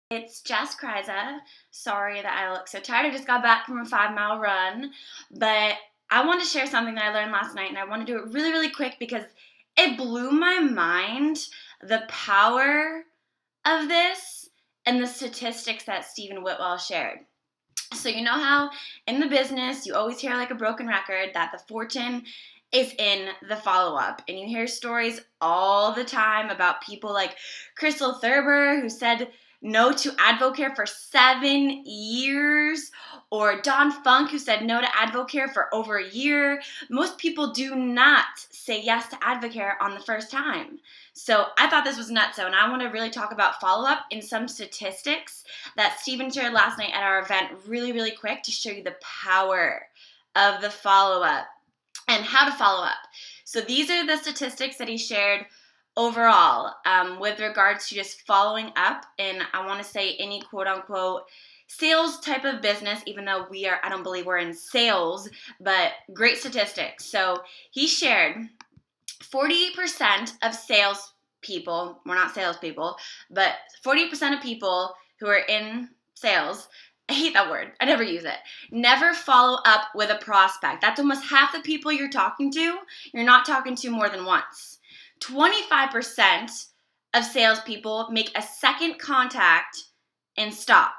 It's Jess Kryza. Sorry that I look so tired. I just got back from a 5-mile run, but I want to share something that I learned last night, and I want to do it really, really quick because it blew my mind, the power of this and the statistics that Stephen Whitwell shared. So you know how in the business you always hear like a broken record that the fortune is in the follow-up, and you hear stories all the time about people like Crystal Thurber, who said no to advocare for 7 years, or Don Funk, who said no to advocare for over a year. Most people do not say yes to advocare on the first time. So I thought this was nuts, and I want to really talk about follow-up in some statistics that Stephen shared last night at our event really, really quick to show you the power of the follow-up and how to follow up. So these are the statistics that he shared overall with regards to just following up in, I want to say, any quote-unquote sales type of business, even though I don't believe we're in sales, but great statistics. So he shared 40% of salespeople, we're not salespeople, but 40% of people who are in sales, I hate that word, I never use it, never follow up with a prospect. That's almost half the people you're talking to, you're not talking to more than once. 25% of salespeople make a second contact and stop.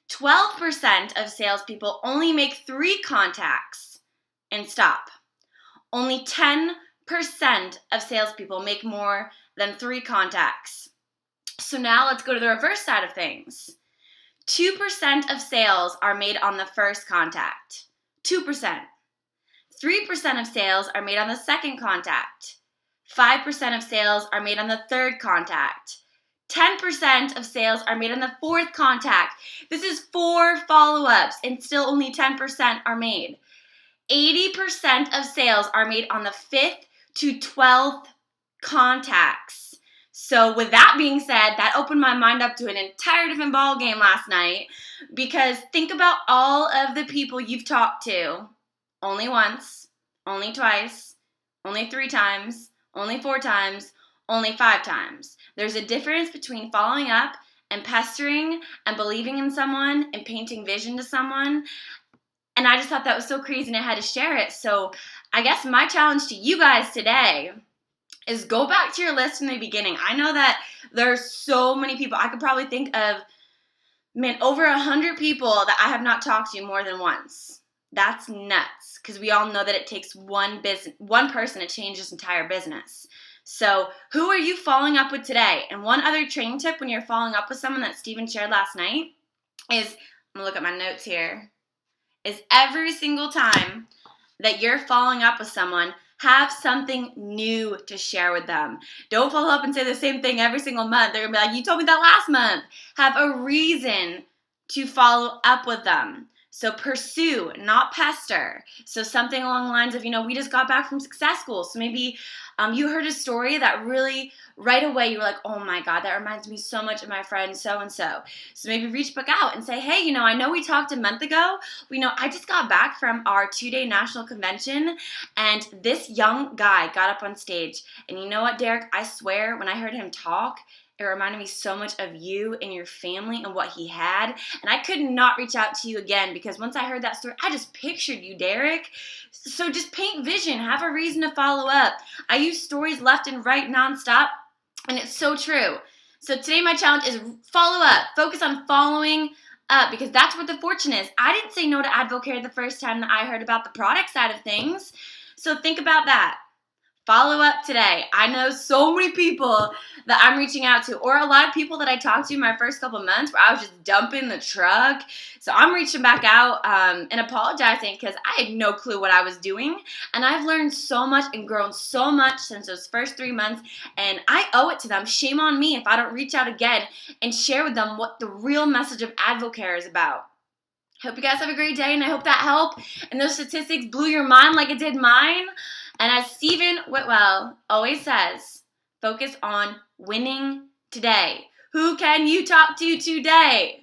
12% of salespeople only make 3 contacts and stop. Only 10% of salespeople make more than 3 contacts. So now let's go to the reverse side of things. 2% of sales are made on the first contact. 2%. 3% of sales are made on the second contact. 5% of sales are made on the third contact. 10% of sales are made on the fourth contact. This is 4 follow-ups, and still only 10% are made. 80% of sales are made on the 5th to 12th contacts. So with that being said, that opened my mind up to an entire different ball game last night, because think about all of the people you've talked to only once, only twice, only 3 times, only 4 times, only 5 times. There's a difference between following up and pestering and believing in someone and painting vision to someone. And I just thought that was so crazy, and I had to share it. So I guess my challenge to you guys today is go back to your list from the beginning. I know that there's so many people. I could probably think of, over 100 people that I have not talked to more than once. That's nuts, because we all know that it takes one person to change this entire business. So who are you following up with today? And one other training tip when you're following up with someone that Stephen shared last night is, I'm going to look at my notes here, is every single time that you're following up with someone, have something new to share with them. Don't follow up and say the same thing every single month. They're going to be like, you told me that last month. Have a reason to follow up with them. So pursue, not pester. So something along the lines of, we just got back from success school. So maybe you heard a story that really, right away, you were like, oh my God, that reminds me so much of my friend so-and-so. So maybe reach back out and say, hey, I know we talked a month ago. I just got back from our 2-day national convention, and this young guy got up on stage. And you know what, Derek? I swear, when I heard him talk, it reminded me so much of you and your family and what he had. And I could not reach out to you again, because once I heard that story, I just pictured you, Derek. So just paint vision. Have a reason to follow up. I use stories left and right nonstop, and it's so true. So today my challenge is follow up. Focus on following up, because that's what the fortune is. I didn't say no to advocare the first time that I heard about the product side of things. So think about that. Follow up today. I know so many people that I'm reaching out to, or a lot of people that I talked to in my first couple months where I was just dumping the truck. So I'm reaching back out and apologizing, because I had no clue what I was doing. And I've learned so much and grown so much since those first 3 months. And I owe it to them. Shame on me if I don't reach out again and share with them what the real message of advocare is about. Hope you guys have a great day, and I hope that helped and those statistics blew your mind like it did mine. And as Stephen Whitwell always says, focus on winning today. Who can you talk to today?